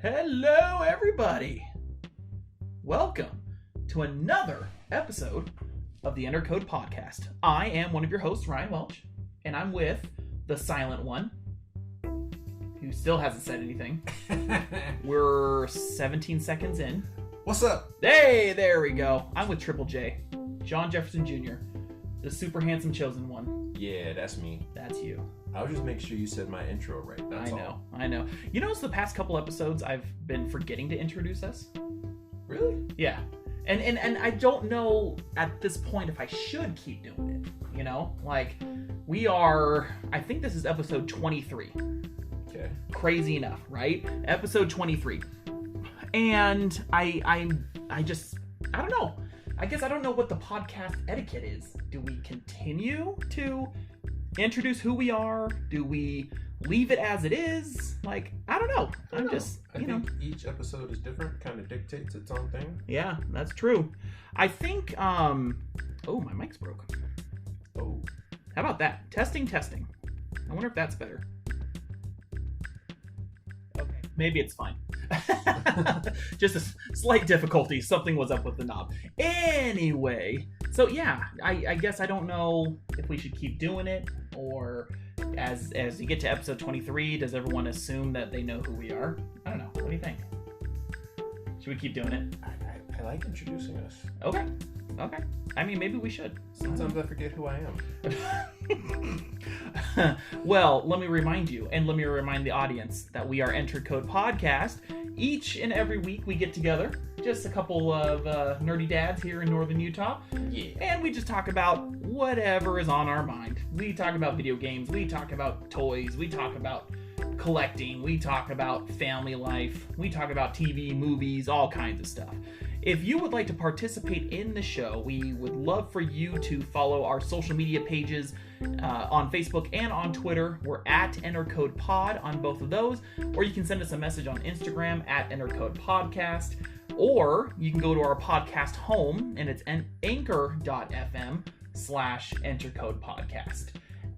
Hello, everybody. Welcome to another episode of the Enter Code Podcast. I am one of your hosts, Ryan Welch, and I'm with the silent one, who still hasn't said anything. We're 17 seconds in. What's up? Hey, there we go. I'm with Triple J, John Jefferson Jr., the super handsome chosen one. Yeah, that's me. That's you. I'll just make sure you said my intro right. That's all. I know. You notice the past couple episodes I've been forgetting to introduce us? Really? Yeah. And I don't know at this point if I should keep doing it. You know? Like, we are... I think this is episode 23. Okay. Crazy enough, right? Episode 23. And I don't know. I guess I don't know what the podcast etiquette is. Do we continue to introduce who we are? Do we leave it as it is? Like, I don't know. I think each episode is different, kind of dictates its own thing. Yeah, that's true. I think, oh, my mic's broken. Oh. How about that? Testing. I wonder if that's better. Okay, maybe it's fine. Just a slight difficulty. Something was up with the knob. Anyway, so yeah, I guess I don't know if we should keep doing it, or as you get to episode 23, does everyone assume that they know who we are? I don't know. What do you think? Should we keep doing it? I like introducing us. Okay. I mean, maybe we should. Sometimes I forget who I am. Well, let me remind you, and let me remind the audience, that we are Enter Code Podcast. Each and every week we get together, just a couple of nerdy dads here in northern Utah, and we just talk about whatever is on our mind. We talk about video games, we talk about toys, we talk about collecting, we talk about family life, we talk about TV, movies, all kinds of stuff. If you would like to participate in the show, we would love for you to follow our social media pages on Facebook and on Twitter. We're at EnterCodePod on both of those, or you can send us a message on Instagram at EnterCodePodcast, or you can go to our podcast home, and it's anchor.fm/EnterCodePodcast.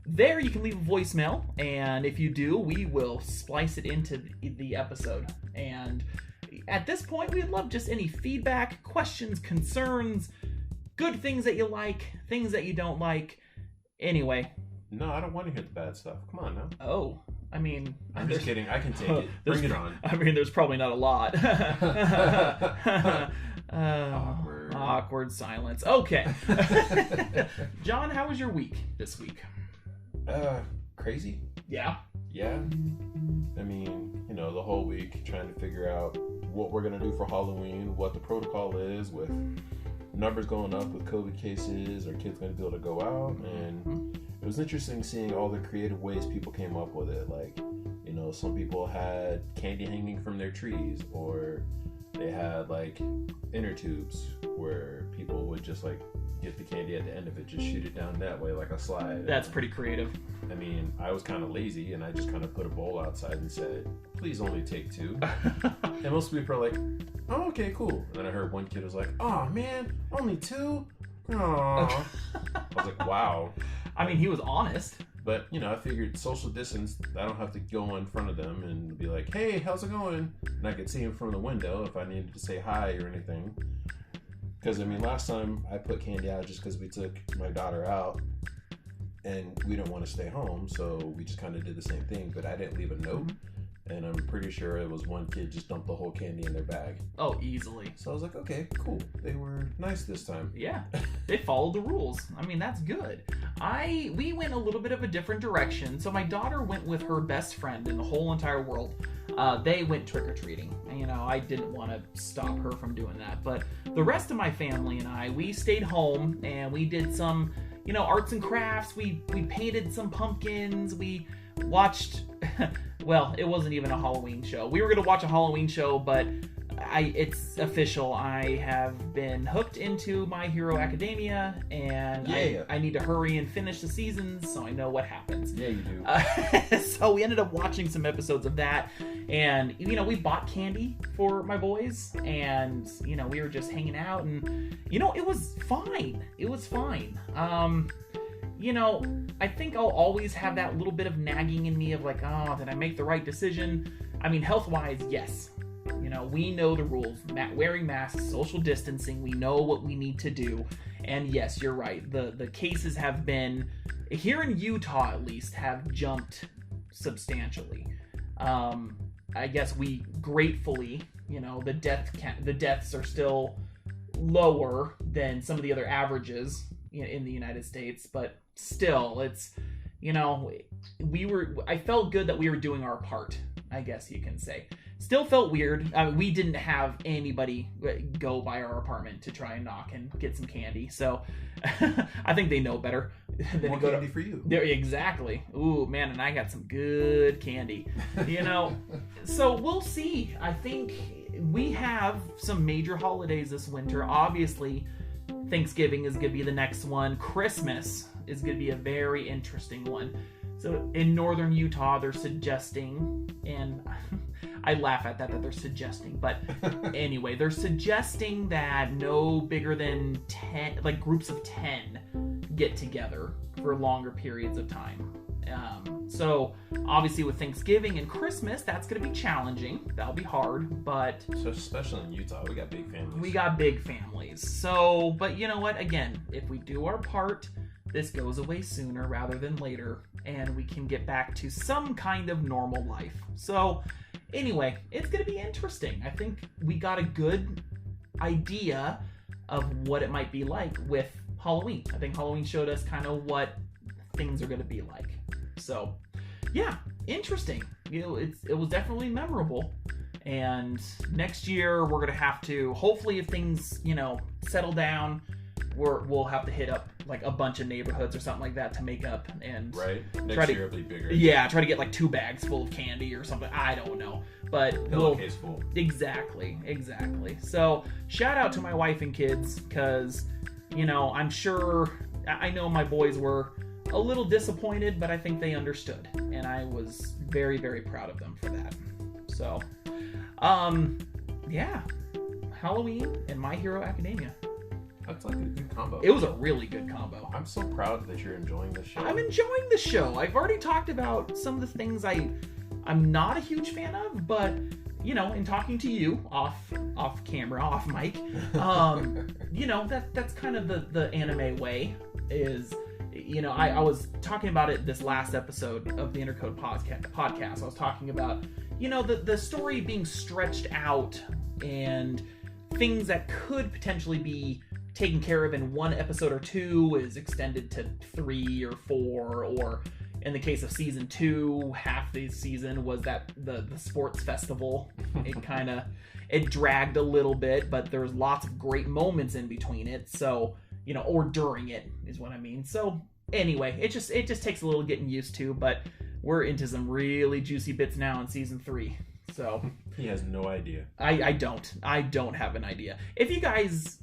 There you can leave a voicemail, and if you do, we will splice it into the episode. And at this point, we'd love just any feedback, questions, concerns, good things that you like, things that you don't like. Anyway. No, I don't want to hear the bad stuff. Come on now. Oh, I mean... I'm just kidding. I can take it. Bring it on. I mean, there's probably not a lot. Awkward silence. Okay. John, how was your week this week? Crazy. Yeah? Yeah. I mean, the whole week trying to figure out what we're going to do for Halloween, what the protocol is with numbers going up with COVID cases, are kids going to be able to go out? And it was interesting seeing all the creative ways people came up with it. Like, some people had candy hanging from their trees, or they had like inner tubes where people would just like get the candy at the end of it, just shoot it down that way like a slide. That's pretty creative. I mean, I was kind of lazy, and I just kind of put a bowl outside and said, please only take 2. And most people are like, oh, okay, cool. And then I heard one kid was like, oh man, only 2? Aww. I was like, wow. I mean, he was honest. But, I figured social distance, I don't have to go in front of them and be like, hey, how's it going? And I could see him from the window if I needed to say hi or anything. Because, I mean, last time I put candy out just because we took my daughter out and we didn't want to stay home, so we just kind of did the same thing, but I didn't leave a note. And I'm pretty sure it was one kid just dumped the whole candy in their bag. Oh, easily. So I was like, okay, cool. They were nice this time. Yeah, they followed the rules. I mean, that's good. We went a little bit of a different direction. So my daughter went with her best friend in the whole entire world. They went trick-or-treating. I didn't want to stop her from doing that. But the rest of my family and we stayed home, and we did some, arts and crafts. We painted some pumpkins. We watched... Well, it wasn't even a Halloween show. We were going to watch a Halloween show, but it's official. I have been hooked into My Hero Academia, and I need to hurry and finish the seasons so I know what happens. Yeah, you do. So we ended up watching some episodes of that, and, we bought candy for my boys, and, we were just hanging out, and, it was fine. It was fine. I think I'll always have that little bit of nagging in me of like, oh, did I make the right decision? I mean, health-wise, yes. You know, we know the rules. Wearing masks, social distancing, we know what we need to do. And yes, you're right. The cases have been, here in Utah at least, have jumped substantially. I guess we gratefully, you know, the deaths are still lower than some of the other averages in the United States, but still, it's, you know, I felt good that we were doing our part, I guess you can say. Still felt weird. We didn't have anybody go by our apartment to try and knock and get some candy, so I think they know better. More candy for you. There, exactly. Ooh, man, and I got some good candy, you know. So we'll see. I think we have some major holidays this winter. Obviously, Thanksgiving is going to be the next one. Christmas is going to be a very interesting one. So in northern Utah, they're suggesting, and I laugh at that they're suggesting, but anyway, they're suggesting that no bigger than 10, like groups of 10 get together for longer periods of time. So obviously with Thanksgiving and Christmas, that's going to be challenging. That'll be hard, but... So especially in Utah, we got big families. We got big families. So, but you know what? Again, if we do our part, this goes away sooner rather than later, and we can get back to some kind of normal life. So anyway, it's going to be interesting. I think we got a good idea of what it might be like with Halloween. I think Halloween showed us kind of what things are going to be like. So yeah, interesting. You know, it was definitely memorable. And next year we're going to have to, hopefully if things, you know, settle down, we'll have to hit up like a bunch of neighborhoods or something like that to make up, and right, next year it'll be bigger. Yeah, try to get like 2 bags full of candy or something. I don't know, but pillowcase full. Exactly. So shout out to my wife and kids, because you know, I know my boys were a little disappointed, but I think they understood, and I was very, very proud of them for that. So yeah, Halloween and My Hero Academia. That's like a good combo. It was a really good combo. I'm so proud that you're enjoying this show. I'm enjoying the show. I've already talked about some of the things I'm not a huge fan of, but you know, in talking to you off camera, off mic, you know, that's kind of the anime way. Is, you know, I was talking about it this last episode of the Intercode podcast. I was talking about, you know, the story being stretched out and things that could potentially be taken care of in 1 episode or 2 is extended to 3 or 4, or in the case of season 2, half the season was that the sports festival. It dragged a little bit, but there's lots of great moments in between it. So, you know, or during it is what I mean. So anyway, it just takes a little getting used to, but we're into some really juicy bits now in season 3. So he has no idea. I don't have an idea. If you guys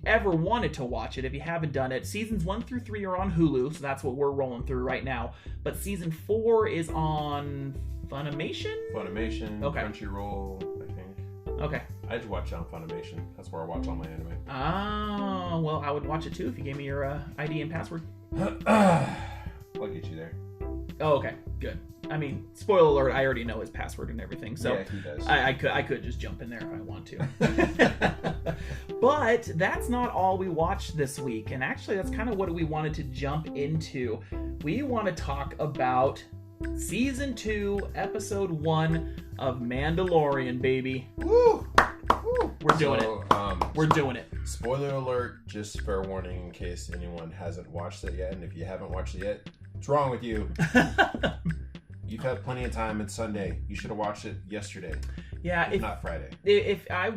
ever wanted to watch it, if you haven't done it, seasons 1 through 3 are on Hulu, so that's what we're rolling through right now. But season 4 is on Funimation, okay. Crunchyroll, I think. Okay. I just watch it on Funimation. That's where I watch all my anime. Oh, well, I would watch it too if you gave me your ID and password. I'll get you there. Oh, okay, good. I mean, spoiler alert, I already know his password and everything, so yeah, he does. I could just jump in there if I want to. But that's not all we watched this week, and actually that's kind of what we wanted to jump into. We want to talk about Season 2, Episode 1 of Mandalorian, baby. Woo! We're doing it. We're doing it. Spoiler alert, just fair warning in case anyone hasn't watched it yet, and if you haven't watched it yet, what's wrong with you? You've had plenty of time. It's Sunday. You should have watched it yesterday. Yeah, not Friday.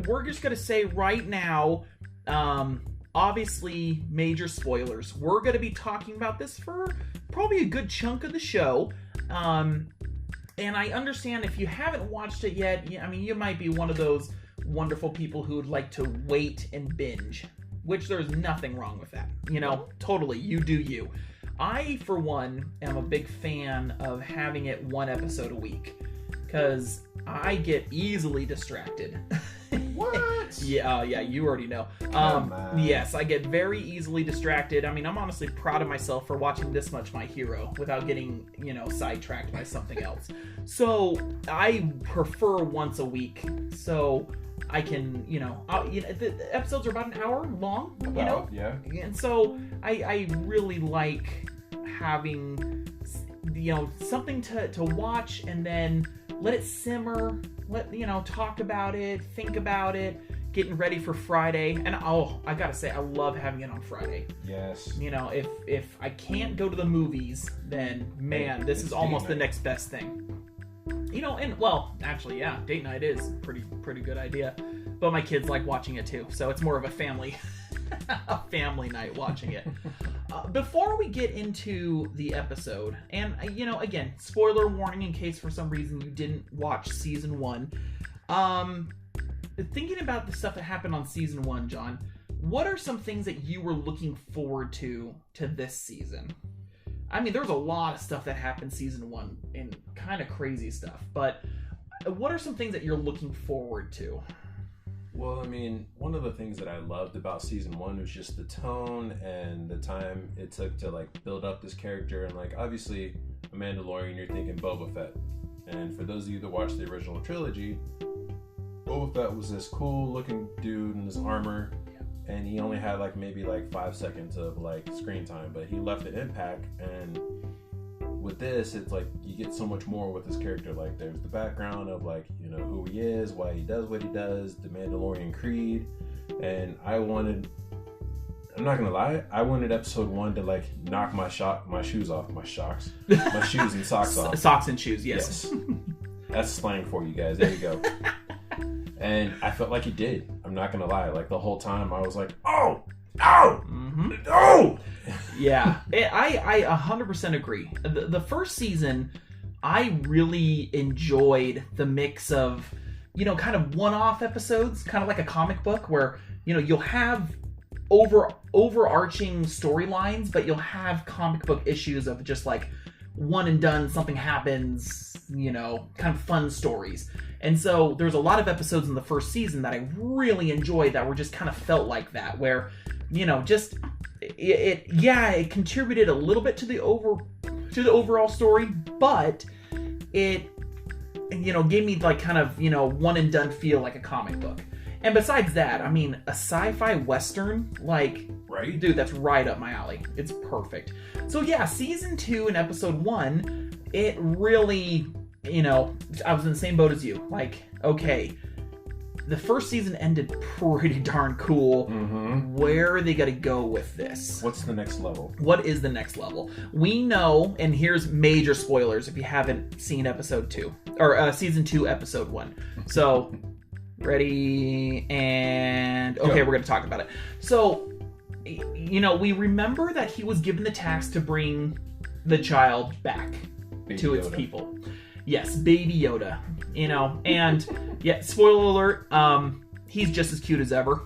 We're just gonna say right now, obviously major spoilers. We're gonna be talking about this for probably a good chunk of the show. And I understand if you haven't watched it yet, I mean, you might be one of those wonderful people who would like to wait and binge, which there's nothing wrong with that. You know, totally, you do you. I, for one, am a big fan of having it 1 episode a week, because I get easily distracted. What? minutes. Yeah, you already know. Come on. Yes, I get very easily distracted. I mean, I'm honestly proud of myself for watching this much My Hero without getting, sidetracked by something else. So I prefer once a week, so I can, the episodes are about an hour long, Yeah. and so I really like having, something to watch and then let it simmer, talk about it, think about it, getting ready for Friday. And I gotta say, I love having it on Friday. Yes. If I can't go to the movies, then man, this is almost the next best thing. Actually, yeah, date night is pretty good idea. But my kids like watching it too, so it's more of a family night watching it. Before we get into the episode, and again, spoiler warning in case for some reason you didn't watch season 1. Thinking about the stuff that happened on season 1, John, what are some things that you were looking forward to this season? I mean, there was a lot of stuff that happened season 1 and kind of crazy stuff, but what are some things that you're looking forward to? Well, I mean, one of the things that I loved about season 1 was just the tone and the time it took to build up this character. And obviously, a Mandalorian, you're thinking Boba Fett. And for those of you that watched the original trilogy, Boba Fett was this cool looking dude in this armor, and he only had maybe 5 seconds of screen time, but he left an impact. And with this, it's you get so much more with this character. There's the background of who he is, why he does what he does, the Mandalorian creed. And I'm not gonna lie, I wanted episode 1 to knock my shoes off, my shoes and socks off. Socks and shoes, yes. That's slang for you guys. There you go. And I felt like he did. I'm not gonna lie. The whole time I was like, oh, mm-hmm. oh. Yeah, I 100% agree. The first season, I really enjoyed the mix of, kind of one-off episodes, kind of like a comic book where, you'll have overarching storylines, but you'll have comic book issues of just one and done, something happens, kind of fun stories. And so there's a lot of episodes in the first season that I really enjoyed that were just kind of felt like that, where, it contributed a little bit to the overall story, but it, gave me kind of, one and done feel like a comic book. And besides that, I mean, a sci-fi western, right? Dude, that's right up my alley. It's perfect. So yeah, season 2 and episode 1, it really, I was in the same boat as you. Okay, the first season ended pretty darn cool. Mm-hmm. Where are they going to go with this? What's the next level? What is the next level? We know, and here's major spoilers if you haven't seen episode 2, or season 2, episode 1. So, ready, and okay, we're going to talk about it. So, we remember that he was given the task to bring the child back to its people. Yes, Baby Yoda. And yeah, spoiler alert, he's just as cute as ever.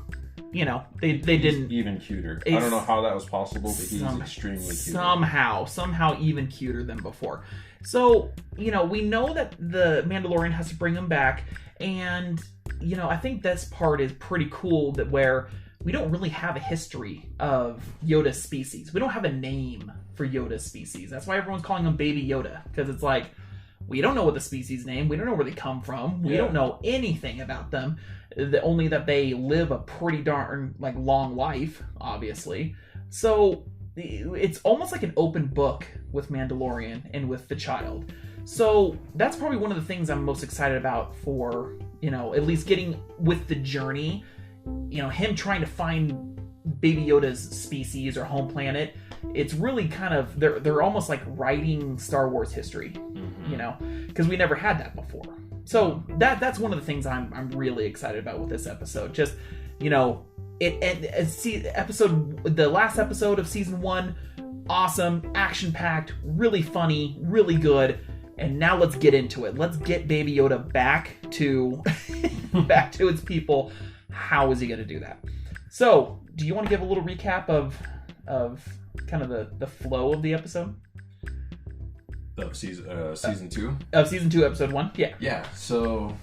They didn't... even cuter. I don't know how that was possible, but he's extremely cute. Somehow even cuter than before. So, we know that the Mandalorian has to bring him back, and, I think this part is pretty cool, that where we don't really have a history of Yoda's species. We don't have a name for Yoda's species. That's why everyone's calling him Baby Yoda, because it's we don't know what the species name. We don't know where they come from. We don't know anything about them. Only that they live a pretty darn long life, obviously. So it's almost like an open book with Mandalorian and with the child. So that's probably one of the things I'm most excited about for, at least getting with the journey. Him trying to find Baby Yoda's species or home planet. It's really kind of, they're almost like writing Star Wars history, because we never had that before. So that's one of the things I'm really excited about with this episode. Just, the last episode of season 1, awesome, action-packed, really funny, really good. And now let's get into it. Let's get Baby Yoda back to its people. How is he going to do that? So, do you want to give a little recap of kind of the flow of the episode? Of season 2? Of season 2, episode 1? Yeah. Yeah, so,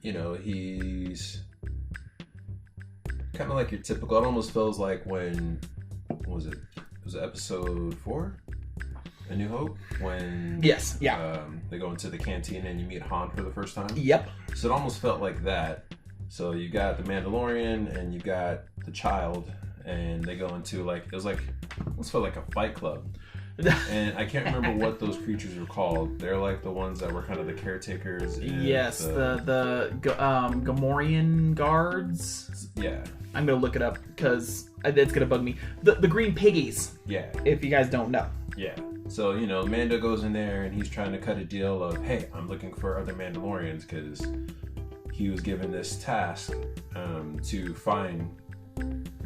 he's kind of like your typical. It almost feels like when what was it? Was it episode 4? A New Hope, when yes, yeah, they go into the canteen and you meet Han for the first time. Yep. So it almost felt like that. So you got the Mandalorian and you got the child, and they go into like it almost felt like a fight club. And I can't remember what those creatures were called. They're like the ones that were kind of the caretakers. Yes, the Gamorrean guards. Yeah. I'm gonna look it up because it's gonna bug me. The green piggies. Yeah. If you guys don't know. Yeah. So, you know, Mando goes in there and he's trying to cut a deal of, hey, I'm looking for other Mandalorians because he was given this task to find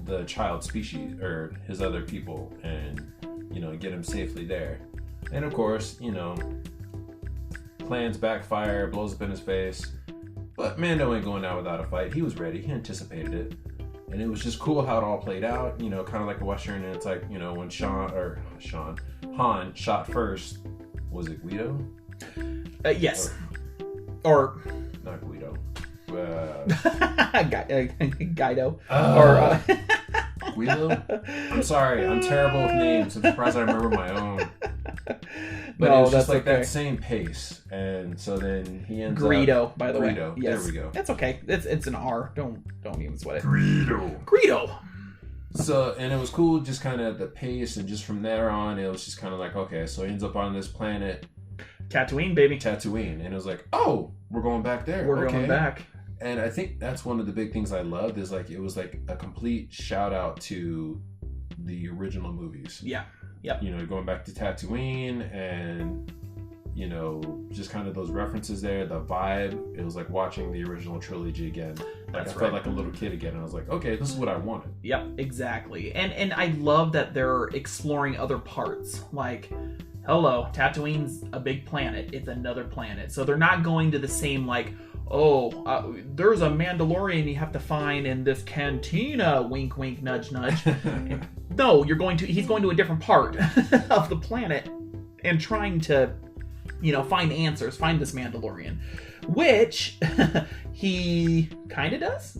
the child species or his other people and, you know, get him safely there. And of course, you know, plans backfire, blows up in his face. But Mando ain't going out without a fight. He was ready. He anticipated it. And it was just cool how it all played out, you know, kind of like a Western. And it's like, you know, when Han shot first, was it Guido? Yes. Or not Guido. Guido. Guido? I'm sorry. I'm terrible with names. I'm surprised I remember my own. But no, it was just like okay. that same pace. And so then he ends Greedo, up... by the Greedo. way. Yes. There we go. That's okay. It's an R. Don't even sweat it. Greedo. So, and it was cool, just kind of the pace, and just from there on, it was just kind of like, okay, so he ends up on this planet. Tatooine, baby. Tatooine. And it was like, oh, we're going back there. We're going back. And I think that's one of the big things I loved is like, it was like a complete shout out to the original movies. Yeah. Yep. You know, going back to Tatooine and, you know, just kind of those references there, the vibe. It was like watching the original trilogy again. Like I felt like a little kid again. And I was like, okay, this is what I wanted. Yep, exactly. And I love that they're exploring other parts. Like, hello, Tatooine's a big planet. It's another planet. So they're not going to the same, like, there's a Mandalorian you have to find in this cantina. Wink, wink, nudge, nudge. No, he's going to a different part of the planet and trying to, you know, find answers, find this Mandalorian, which he kind of does.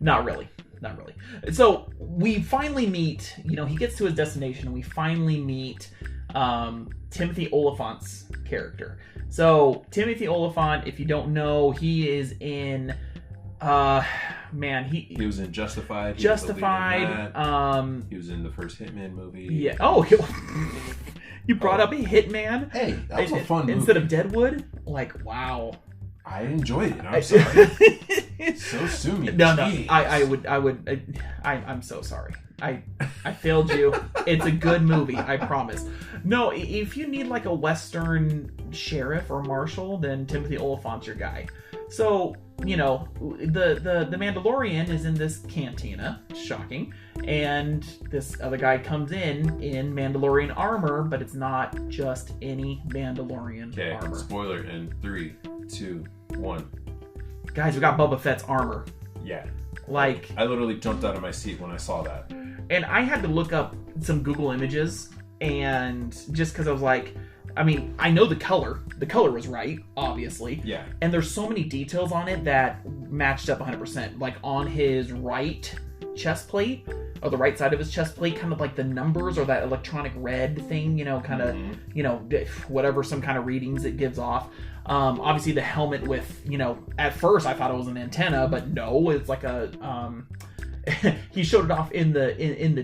Not really. So we finally meet, you know, he gets to his destination and we finally meet Timothy Oliphant's character. So Timothy Olyphant, if you don't know, he is in he was in Justified. He was in the first Hitman movie. Yeah. Oh, you brought up a Hitman. Hey, that was a fun movie. Instead of Deadwood. Like, wow. I enjoyed it. I'm sorry. So sue me. No. I'm so sorry. I failed you. It's a good movie, I promise. No, if you need like a Western sheriff or marshal, then Timothy Olyphant's your guy. So, you know, the Mandalorian is in this cantina, shocking, and this other guy comes in Mandalorian armor, but it's not just any Mandalorian armor. Okay, spoiler in 3, 2, 1. Guys, we got Boba Fett's armor. Yeah. Like, I literally jumped out of my seat when I saw that. And I had to look up some Google images, and just because I was like, I mean, I know the color. The color was right, obviously. Yeah. And there's so many details on it that matched up 100%. Like on his right chest plate, or the right side of his chest plate, kind of like the numbers or that electronic red thing, you know, kind of, you know, whatever, some kind of readings it gives off. Obviously the helmet with, you know, at first I thought it was an antenna, but no, it's like a, he showed it off in the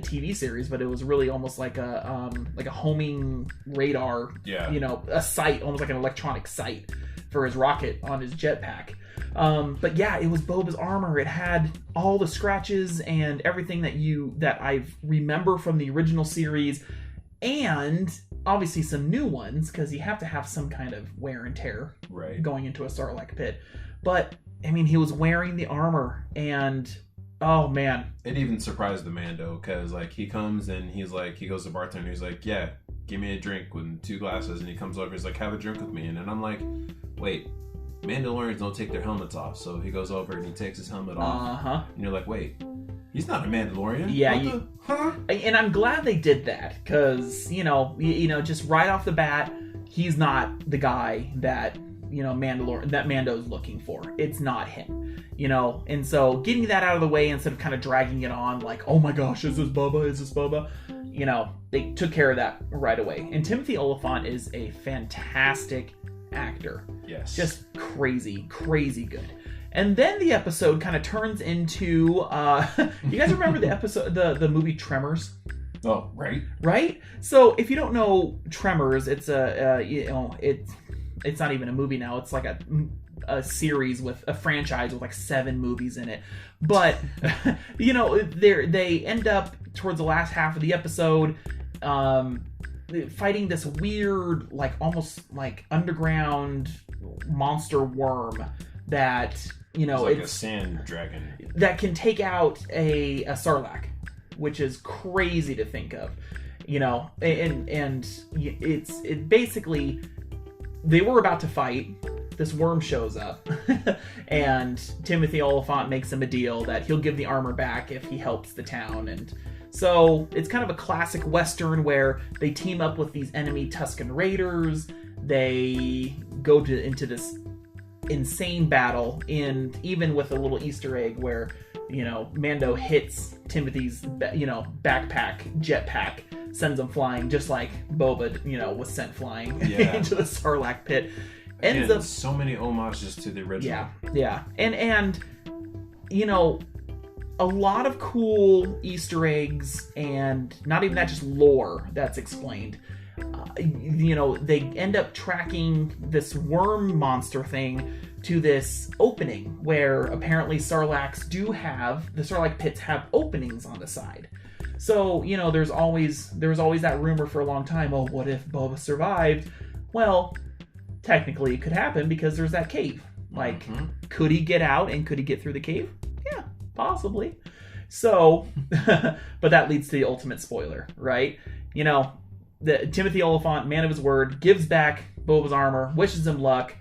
TV series, but it was really almost like a homing radar, you know, a sight, almost like an electronic sight for his rocket on his jetpack. But yeah, it was Boba's armor. It had all the scratches and everything that I remember from the original series, and obviously some new ones, because you have to have some kind of wear and tear going into a Sarlacc pit. But I mean, he was wearing the armor, and oh man, it even surprised the Mando, because like he comes and he's like, he goes to the bartender, he's like, yeah, give me a drink with 2 glasses, and he comes over, he's like, have a drink with me, and then I'm like, wait, Mandalorians don't take their helmets off. So he goes over and he takes his helmet off, and you're like, wait, he's not a Mandalorian. Yeah, and I'm glad they did that, because you know, just right off the bat, he's not the guy that that Mando's looking for. It's not him, and so getting that out of the way instead of kind of dragging it on like, oh my gosh, is this Boba? They took care of that right away. And Timothy Olyphant is a fantastic actor. Yes. Just crazy good. And then the episode kind of turns into you guys remember the episode the movie Tremors? Oh, right. Right? So if you don't know Tremors, it's it's not even a movie now. It's like a series with a franchise with like 7 movies in it. But they end up towards the last half of the episode fighting this weird, like almost like underground monster worm that it's like a sand dragon that can take out a Sarlacc, which is crazy to think of, and it's basically they were about to fight. This worm shows up and Timothy Olyphant makes him a deal that he'll give the armor back if he helps the town. And so it's kind of a classic Western where they team up with these enemy Tusken Raiders. They go into this insane battle, and even with a little Easter egg where Mando hits Timothy's backpack jetpack, sends him flying just like Boba was sent flying into the Sarlacc pit. Ends up so many homages to the original. Yeah. And a lot of cool Easter eggs, and not even that, just lore that's explained. They end up tracking this worm monster thing to this opening where apparently the Sarlacc pits have openings on the side. So, there was always that rumor for a long time, oh, what if Boba survived? Well, technically it could happen because there's that cave. Like, could he get out and could he get through the cave? Yeah, possibly. So, but that leads to the ultimate spoiler, right? The Timothy Olyphant, man of his word, gives back Boba's armor, wishes him luck.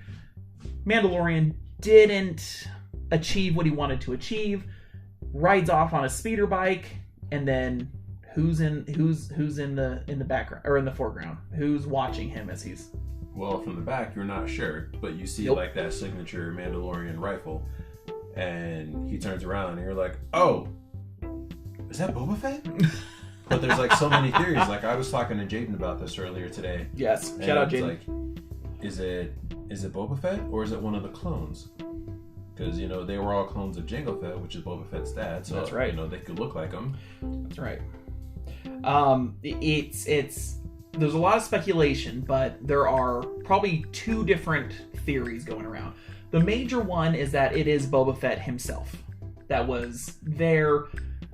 Mandalorian didn't achieve what he wanted to achieve, rides off on a speeder bike, and then who's in the background or in the foreground? Who's watching him as he's... Well, from the back, you're not sure, but you see like that signature Mandalorian rifle, and he turns around and you're like, oh, is that Boba Fett? But there's like so many theories. Like I was talking to Jaden about this earlier today. Yes, shout out Jaden. Like, is it Boba Fett or is it one of the clones? Because they were all clones of Jango Fett, which is Boba Fett's dad. So that's right. They could look like him. That's right. It's there's a lot of speculation, but there are probably 2 different theories going around. The major one is that it is Boba Fett himself that was there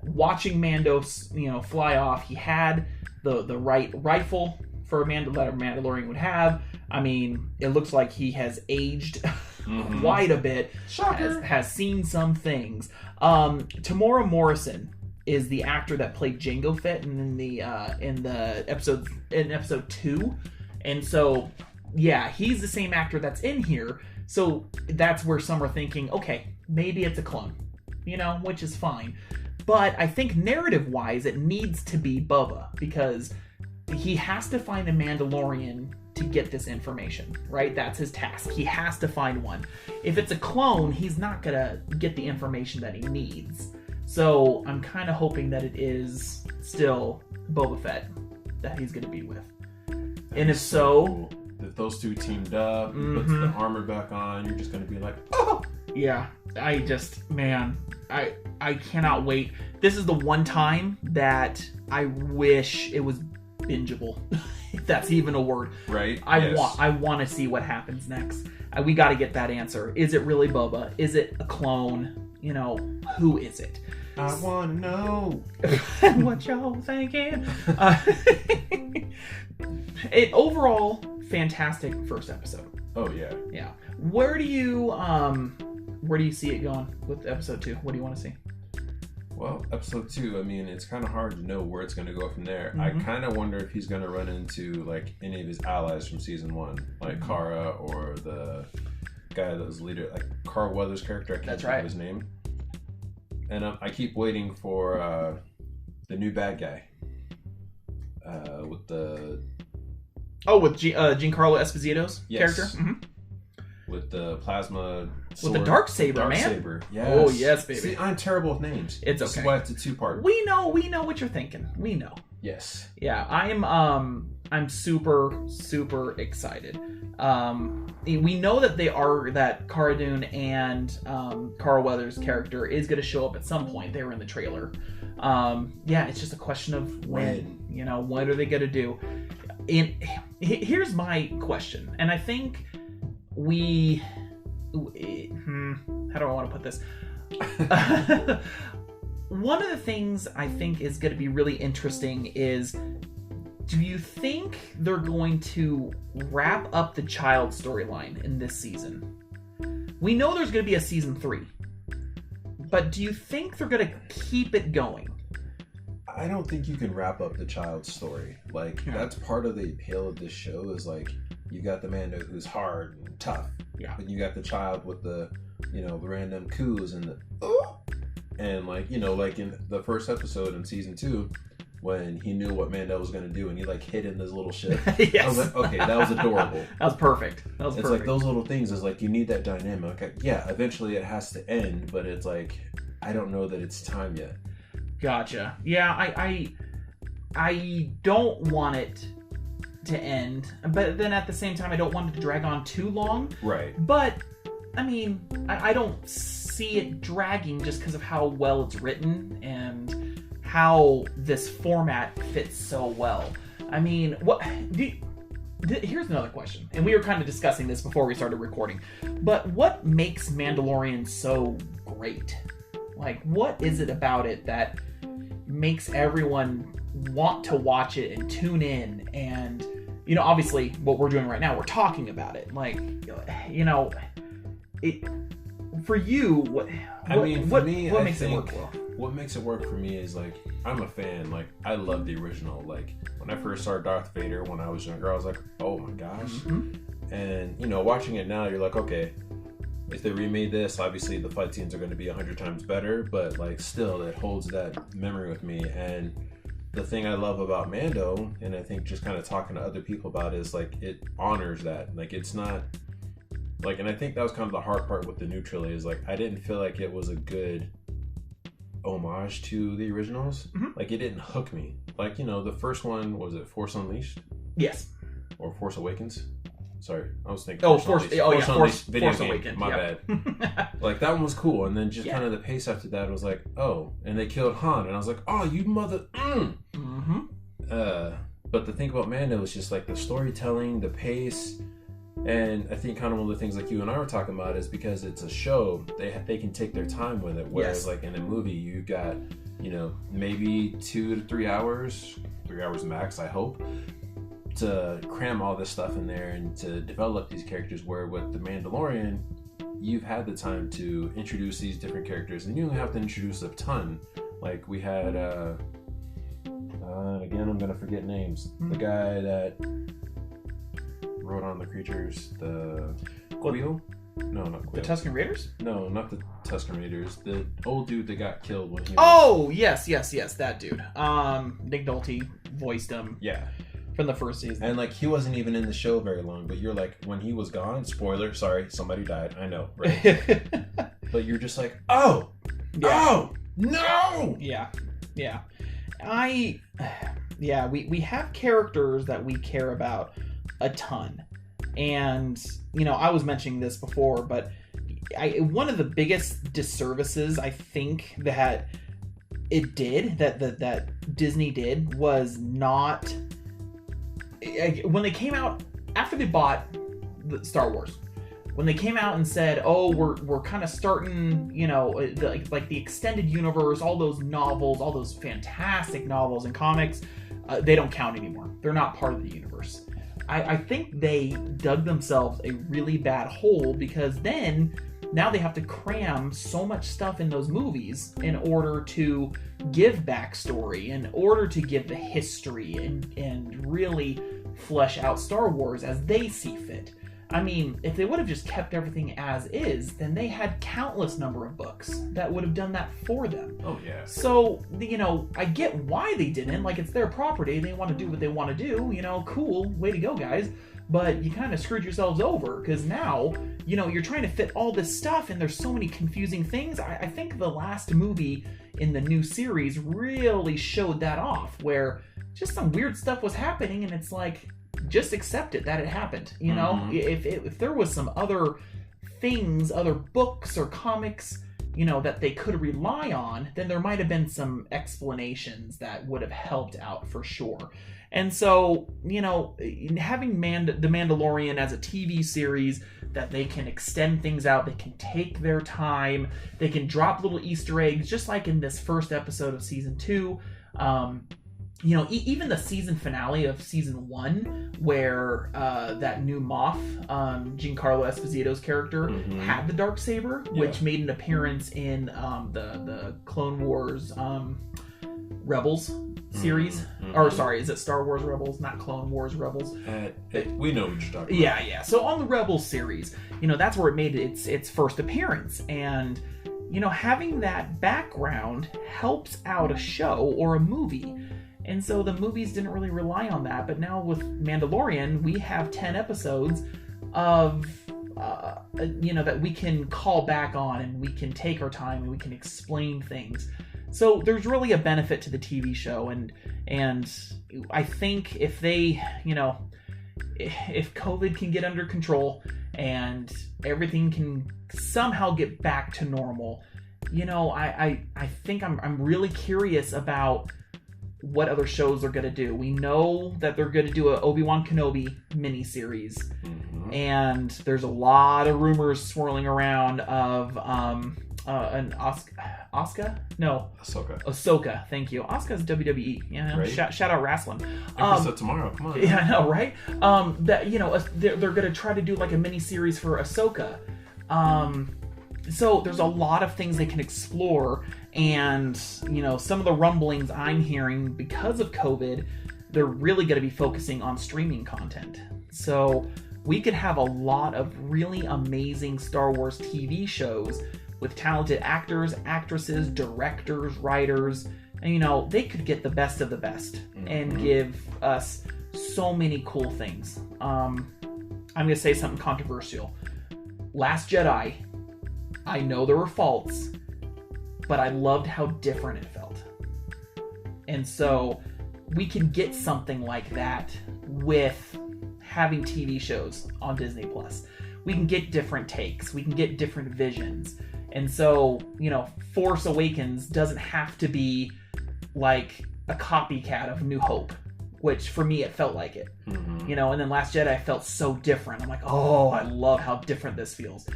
watching Mando, fly off. He had the right rifle for that a Mandalorian would have. I mean, it looks like he has aged quite a bit. Shocker. Has seen some things. Tamora Morrison is the actor that played Jango Fett in the episode 2, and so he's the same actor that's in here. So that's where some are thinking, okay, maybe it's a clone, which is fine. But I think narrative-wise, it needs to be Boba, because he has to find a Mandalorian to get this information, right? That's his task. He has to find one. If it's a clone, he's not gonna get the information that he needs. So I'm kind of hoping that it is still Boba Fett that he's gonna be with. And if so... If those 2 teamed up, puts the armor back on, you're just gonna be like, oh! Yeah, I cannot wait. This is the one time that I wish it was bingeable, if that's even a word. Right. I want to see what happens next. We got to get that answer. Is it really Boba? Is it a clone? Who is it? I want to know. What y'all thinking? Overall, fantastic first episode. Oh yeah. Yeah. Where do you see it going with episode 2? What do you want to see? Well, episode 2, I mean, it's kind of hard to know where it's going to go from there. I kind of wonder if he's going to run into like any of his allies from season 1, like Cara or the guy that was leader, like Carl Weathers' character. I can't think of his name. And I keep waiting for the new bad guy with the... Oh, with Giancarlo Esposito's character? With with the plasma sword. With the dark saber, man. Saber. Yes. Oh yes, baby. See, I'm terrible with names. It's okay. This is why it's a two-part. We know what you're thinking. We know. Yes. Yeah, I'm super excited. We know that that Cara Dune and Carl Weathers' character is going to show up at some point. They were in the trailer. Yeah, it's just a question of when. You know, what are they going to do? Here's my question, and I think how do I want to put this? One of the things I think is going to be really interesting is, do you think they're going to wrap up the child storyline in this season? We know there's going to be a season 3, but do you think they're going to keep it going? I don't think you can wrap up the child story. Like, that's part of the appeal of this show is, like, you got the Mando who's hard and tough. Yeah. And you got the child with the, you know, the random coups and the, and, like, you know, like in the first episode in season 2, when he knew what Mando was going to do and he, like, hid in this little ship. Yes. I was like, okay, that was adorable. That was perfect. It's like those little things is like, you need that dynamic. Like, yeah, eventually it has to end, but it's like, I don't know that it's time yet. Gotcha. Yeah, I don't want it to end, but then at the same time, I don't want it to drag on too long. Right. But, I mean, I don't see it dragging just because of how well it's written and how this format fits so well. I mean, here's another question, and we were kind of discussing this before we started recording, but what makes Mandalorian so great? Like, what is it about it that makes everyone want to watch it and tune in? And, you know, obviously what we're doing right now, we're talking about it. Like, you know, for you, what makes it work well? What makes it work for me is, like, I'm a fan. Like, I love the original. Like, when I first saw Darth Vader when I was younger, I was like, oh my gosh. Mm-hmm. And, you know, watching it now, you're like, okay, if they remade this, obviously the fight scenes are going to be 100 times better, but, like, still, it holds that memory with me. And the thing I love about Mando, and I think just kind of talking to other people about it, is, like, it honors that. Like, it's not, like, and I think that was kind of the hard part with the new trilogy, is, like, I didn't feel like it was a good homage to the originals. Mm-hmm. Like, it didn't hook me. Like, you know, the first one, was it Force Unleashed? Yes. Or Force Awakens? Sorry, I was thinking. Force Awakens. My bad. Like, that one was cool, and then just kind of the pace after that was like, oh, and they killed Han, and I was like, oh, you mother. Mm-hmm. But the thing about Mando is just like the storytelling, the pace, and I think kind of one of the things like you and I were talking about is because it's a show, they can take their time with it. Whereas like in a movie, you got, you know, maybe 2 to 3 hours, 3 hours max, I hope, to cram all this stuff in there and to develop these characters, where with The Mandalorian, you've had the time to introduce these different characters, and you don't have to introduce a ton. Like we had, again, I'm going to forget names. The guy that wrote on the creatures, the Quill? No, not Quill. The Tusken Raiders? No, not the Tusken Raiders. The old dude that got killed when he yes, that dude. Nick Nolte voiced him. Yeah. From the first season. And like he wasn't even in the show very long, but you're like, when he was gone, spoiler, sorry, somebody died, I know, right? But you're just like, oh no. We have characters that we care about a ton, and you know, I was mentioning this before, but one of the biggest disservices I think that it did, that Disney did, was not, when they came out after they bought the Star Wars, when they came out and said, oh, we're kind of starting, you know, like the extended universe, all those novels, all those fantastic novels and comics, they don't count anymore. They're not part of the universe. I think they dug themselves a really bad hole, because then now they have to cram so much stuff in those movies in order to give backstory, in order to give the history, and really flesh out Star Wars as they see fit. I mean, if they would have just kept everything as is, then they had countless number of books that would have done that for them. Oh, yeah. So, you know, I get why they didn't. Like, it's their property. They want to do what they want to do. You know, cool. Way to go, guys. but you kind of screwed yourselves over because now, you're trying to fit all this stuff and there's so many confusing things. I think the last movie in the new series really showed that off, where just some weird stuff was happening and it's like, just accept it that it happened. If there was some other things, other books or comics, that they could rely on, then there might have been some explanations that would have helped out for sure. And so, having The Mandalorian as a TV series that they can extend things out, they can take their time, they can drop little Easter eggs, just like in this first episode of season 2. Even the season finale of season 1, where that new Moff, Giancarlo Esposito's character, had the Darksaber, which made an appearance in the Clone Wars Rebels series. Or sorry, is it Star Wars Rebels, not Clone Wars Rebels? We know what you're talking about. Yeah. So on the Rebels series, that's where it made its first appearance. And, having that background helps out a show or a movie. And so the movies didn't really rely on that. But now with Mandalorian, we have 10 episodes of, that we can call back on and we can take our time and we can explain things. So there's really a benefit to the TV show. And I think if they, if COVID can get under control and everything can somehow get back to normal, I think I'm really curious about what other shows they're going to do. We know that they're going to do a Obi-Wan Kenobi miniseries. And there's a lot of rumors swirling around of an Ahsoka. Thank you. Asuka's WWE. Right. Shout out wrestling. Episode tomorrow. Come on. Yeah, I know, right? That they're going to try to do like a miniseries for Ahsoka. So there's a lot of things they can explore, and some of the rumblings I'm hearing because of COVID, they're really going to be focusing on streaming content. So we could have a lot of really amazing Star Wars TV shows with talented actors, actresses, directors, writers, and they could get the best of the best and give us so many cool things. I'm going to say something controversial. Last Jedi, I know there were faults, but I loved how different it felt. And so we can get something like that with having TV shows on Disney Plus. We can get different takes, we can get different visions. And so, Force Awakens doesn't have to be like a copycat of New Hope, which for me it felt like it. And then Last Jedi felt so different. I'm like, oh, I love how different this feels.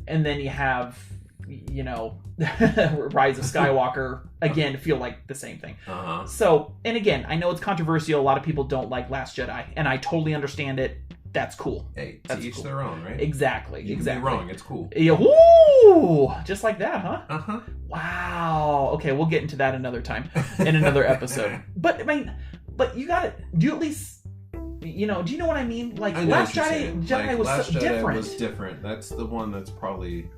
And then you have, Rise of Skywalker, again, feel like the same thing. So, and again, I know it's controversial. A lot of people don't like Last Jedi, and I totally understand it. That's cool. Hey, that's to each cool. their own, right? Exactly. You can be wrong. It's cool. Yeah, woo! Just like that, huh? Wow. Okay, we'll get into that another time in another episode. But you got it. Do you at least... do you know what I mean? Like, Last Jedi was Last so Jedi different. was different. That's the one that's probably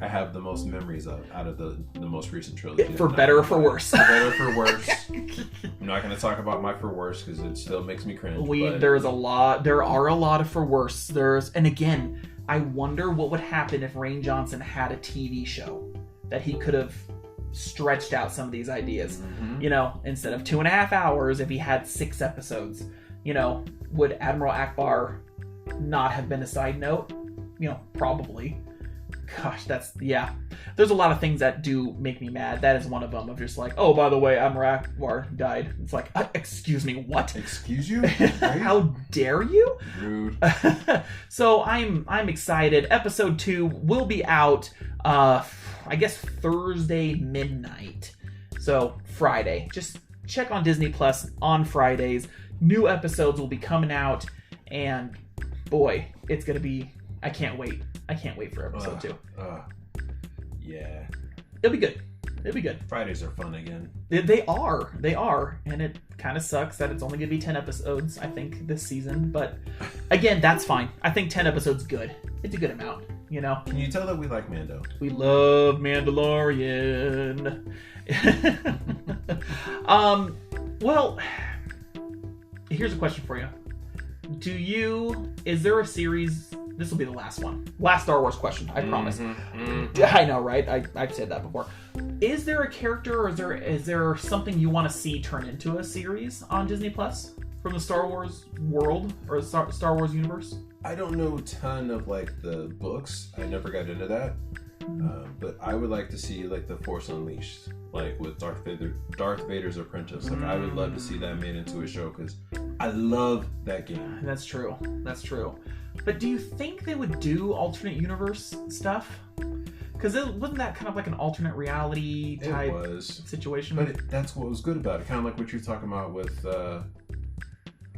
I have the most memories of out of the most recent trilogy. For better or for worse. For better or for worse. I'm not going to talk about my for worse because it still makes me cringe. There are a lot of for worse. And again, I wonder what would happen if Rian Johnson had a TV show that he could have stretched out some of these ideas. Instead of 2.5 hours, if he had 6 episodes. Would Admiral Akbar not have been a side note? Probably. Gosh, there's a lot of things that do make me mad. That is one of them, of just like, oh, by the way, Admiral Akbar died. It's like, excuse me, what? Excuse you? How dare you? Rude. So I'm excited. Episode 2 will be out, I guess Thursday midnight. So Friday. Just check on Disney Plus on Fridays. New episodes will be coming out, and boy, it's gonna be... I can't wait. I can't wait for episode 2. Yeah. It'll be good. Fridays are fun again. They are. And it kind of sucks that it's only going to be 10 episodes, I think, this season. But again, that's fine. I think 10 episodes good. It's a good amount, Can you tell that we like Mando? We love Mandalorian. Well, here's a question for you. Is there a series? This will be the last one. Last Star Wars question, I promise. I know, right? I've said that before. Is there a character or is there something you want to see turn into a series on Disney Plus from the Star Wars world or the Star Wars universe? I don't know a ton of like the books. I never got into that. But I would like to see like the Force Unleashed, like with Darth Vader's apprentice. Like I would love to see that made into a show because I love that game. That's true. But do you think they would do alternate universe stuff? Because wasn't that kind of like an alternate reality type situation? But that's what was good about it. Kind of like what you're talking about with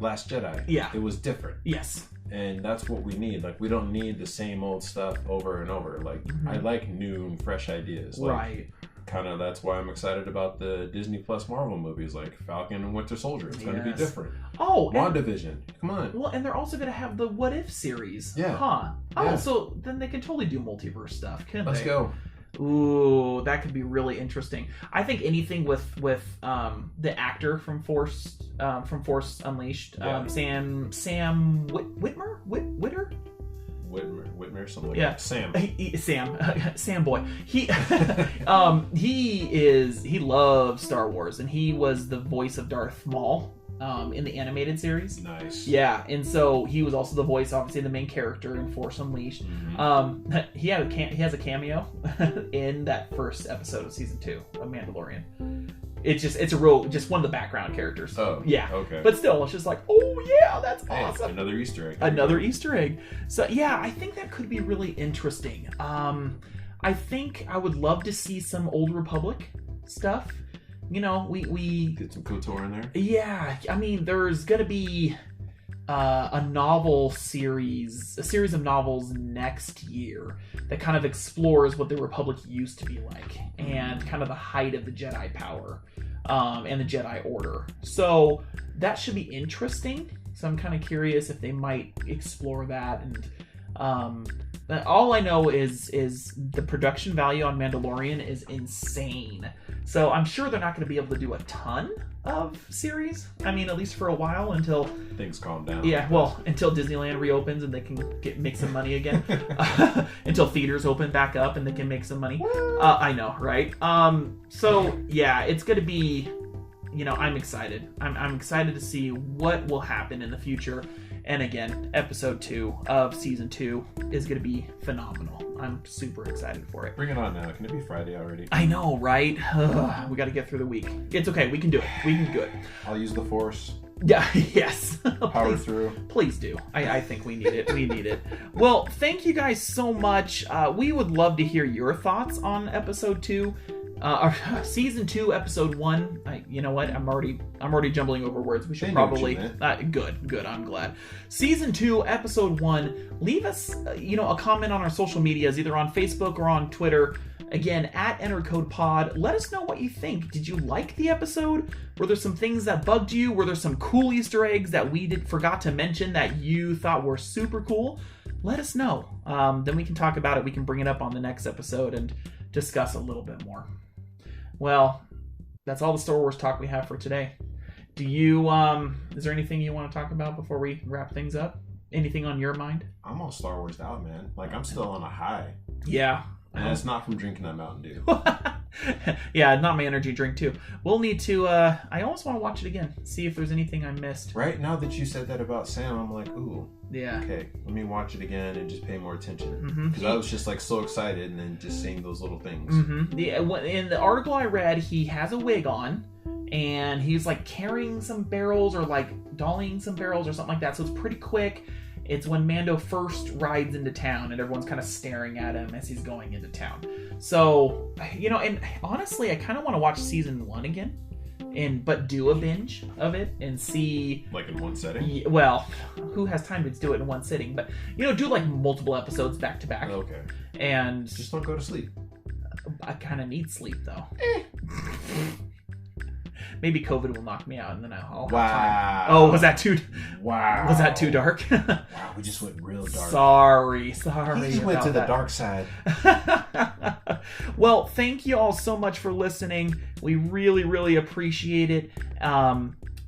Last Jedi. Yeah. It was different. Yes. And that's what we need. Like, we don't need the same old stuff over and over. Like, I like new and fresh ideas. Like, right. Kind of that's why I'm excited about the Disney Plus Marvel movies, like Falcon and Winter Soldier. It's going to be different. Oh, WandaVision. Come on. Well, and they're also going to have the What If series. Yeah. Huh. Oh, yeah. So then they can totally do multiverse stuff, can't they? Let's go. Ooh, that could be really interesting. I think anything with the actor from Force Unleashed, Sam Whitmer, something like that. Sam boy. He he loves Star Wars, and he was the voice of Darth Maul in the animated series. Nice. Yeah, and so he was also the voice, obviously, the main character in Force Unleashed. He has a cameo in that first episode of season 2 of Mandalorian. It's one of the background characters. Oh, yeah. Okay. But still, it's just like, oh yeah, that's awesome. Another Easter egg. Another Easter egg. So yeah, I think that could be really interesting. I think I would love to see some Old Republic stuff. You know, we get some KOTOR in there. Yeah, I mean, there's gonna be a series of novels next year that kind of explores what the Republic used to be like and kind of the height of the Jedi power and the Jedi Order. So that should be interesting. So I'm kind of curious if they might explore that. And all I know is the production value on Mandalorian is insane. So I'm sure they're not going to be able to do a ton of series. I mean, at least for a while until things calm down. Yeah, well, until Disneyland reopens and they can make some money again. Until theaters open back up and they can make some money. I know, right? So yeah, it's going to be. You know, I'm excited. I'm excited to see what will happen in the future. And again, episode 2 of season 2 is going to be phenomenal. I'm super excited for it. Bring it on now. Can it be Friday already? I know, right? We got to get through the week. It's okay. We can do it. We can do it. I'll use the Force. Yeah, yes. Power through. Please do. I think we need it. We need it. Well, thank you guys so much. We would love to hear your thoughts on episode 2. Season 2, episode 1. You know what? I'm already jumbling over words. We should probably. Good. I'm glad. Season 2, episode 1. Leave us, a comment on our social medias, either on Facebook or on Twitter. Again, at EnterCodePod. Let us know what you think. Did you like the episode? Were there some things that bugged you? Were there some cool Easter eggs that we forgot to mention that you thought were super cool? Let us know. Then we can talk about it. We can bring it up on the next episode and discuss a little bit more. Well, that's all the Star Wars talk we have for today. Do you, is there anything you want to talk about before we wrap things up? Anything on your mind? I'm all Star Wars out, man. Like, I'm still on a high. Yeah. And it's not from drinking that Mountain Dew. Yeah, not my energy drink, too. We'll need to, I almost want to watch it again. See if there's anything I missed. Right now that you said that about Sam, I'm like, ooh. Yeah. Okay, let me watch it again and just pay more attention. Because I was just like so excited and then just seeing those little things. In the article I read, he has a wig on and he's like carrying some barrels or like dollying some barrels or something like that. So it's pretty quick. It's when Mando first rides into town and everyone's kind of staring at him as he's going into town. So, and honestly, I kind of want to watch season 1 again. But do a binge of it and see... Like in one setting? Well, who has time to do it in one sitting? But, do like multiple episodes back to back. Okay. And... Just don't go to sleep. I kind of need sleep, though. Maybe COVID will knock me out and then I'll have time. Oh, was that too... Wow. Was that too dark? Wow, we just went real dark. Sorry. He just went to the dark side. Well, thank you all so much for listening. We really, really appreciate it.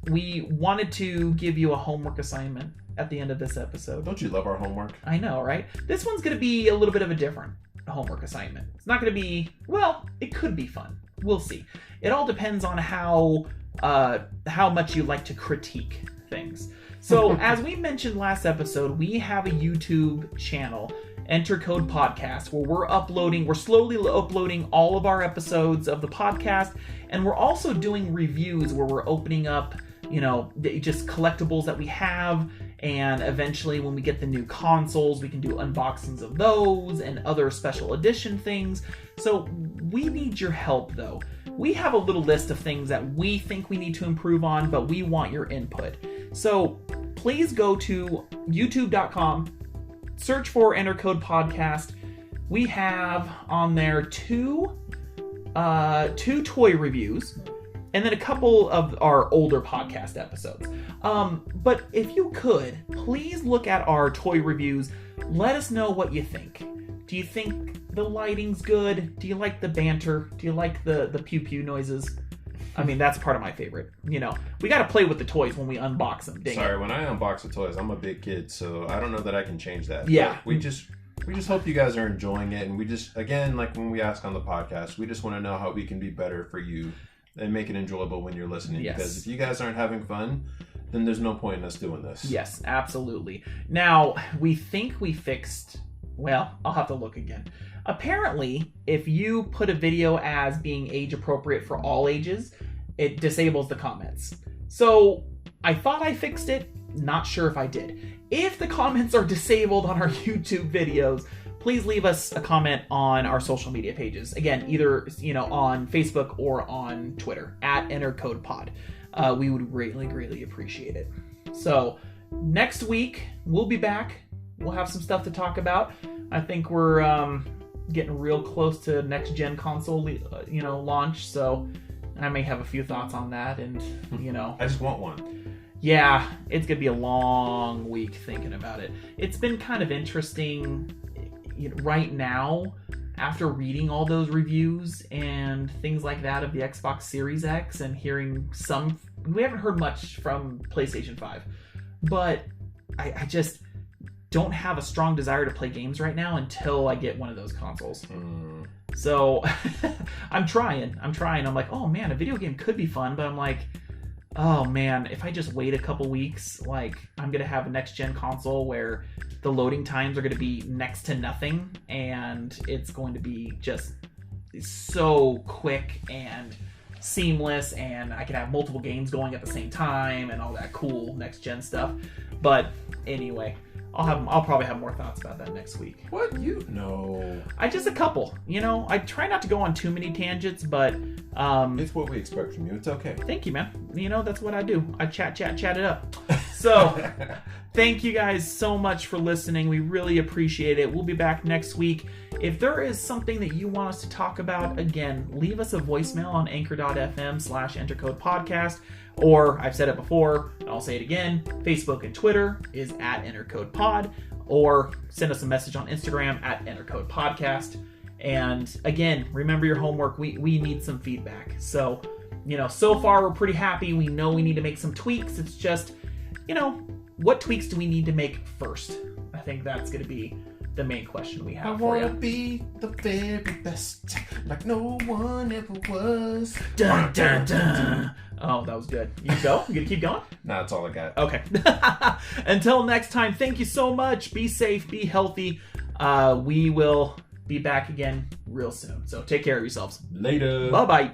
We wanted to give you a homework assignment at the end of this episode. Don't you love our homework? I know, right? This one's going to be a little bit of a different homework assignment. It's not going to be, well, it could be fun. We'll see. It all depends on how much you like to critique things. So, as we mentioned last episode, we have a YouTube channel, Enter Code Podcast, where we're slowly uploading all of our episodes of the podcast, and we're also doing reviews where we're opening up, just collectibles that we have, and eventually when we get the new consoles, we can do unboxings of those and other special edition things. So we need your help, though. We have a little list of things that we think we need to improve on, but we want your input. So please go to youtube.com, search for Enter Code Podcast. We have on there two toy reviews, and then a couple of our older podcast episodes. But if you could, please look at our toy reviews. Let us know what you think. Do you think the lighting's good? Do you like the banter? Do you like the pew-pew noises? I mean, that's part of my favorite. We got to play with the toys when we unbox them. Sorry, when I unbox the toys, I'm a big kid, so I don't know that I can change that. Yeah. But we just hope you guys are enjoying it, and we just, again, like when we ask on the podcast, we just want to know how we can be better for you and make it enjoyable when you're listening. Yes. Because if you guys aren't having fun, then there's no point in us doing this. Yes, absolutely. Now, we think we fixed... Well, I'll have to look again. Apparently, if you put a video as being age appropriate for all ages, it disables the comments. So, I thought I fixed it. Not sure if I did. If the comments are disabled on our YouTube videos, please leave us a comment on our social media pages. Again, either on Facebook or on Twitter at EnterCodePod. We would greatly appreciate it. So next week we'll be back. We'll have some stuff to talk about. I think we're getting real close to next gen console launch. So I may have a few thoughts on that, and I just want one. Yeah, it's gonna be a long week thinking about it. It's been kind of interesting right now, after reading all those reviews and things like that of the Xbox Series X and hearing we haven't heard much from PlayStation 5, but I just don't have a strong desire to play games right now until I get one of those consoles. So I'm trying. I'm like, oh man, a video game could be fun, but I'm like, oh man, if I just wait a couple weeks, like I'm going to have a next gen console where the loading times are going to be next to nothing, and it's going to be just so quick and seamless, and I can have multiple games going at the same time and all that cool next gen stuff. But anyway, I'll probably have more thoughts about that next week. What? Just a couple. I try not to go on too many tangents, but it's what we expect from you. It's okay. Thank you, man. That's what I do. I chat it up. So thank you guys so much for listening. We really appreciate it. We'll be back next week. If there is something that you want us to talk about, again, leave us a voicemail on anchor.fm/entercodepodcast. Or, I've said it before, and I'll say it again, Facebook and Twitter is at EnterCodePod. Or send us a message on Instagram at EnterCodePodcast. And again, remember your homework. We need some feedback. So, so far we're pretty happy. We know we need to make some tweaks. It's just, what tweaks do we need to make first? I think that's going to be the main question we have for you. I want to be the very best, like no one ever was. Dun, dun, dun. Oh, that was good. You go? You gonna keep going? Nah, that's all I got. Okay. Until next time, thank you so much. Be safe, be healthy. We will be back again real soon. So take care of yourselves. Later. Bye-bye.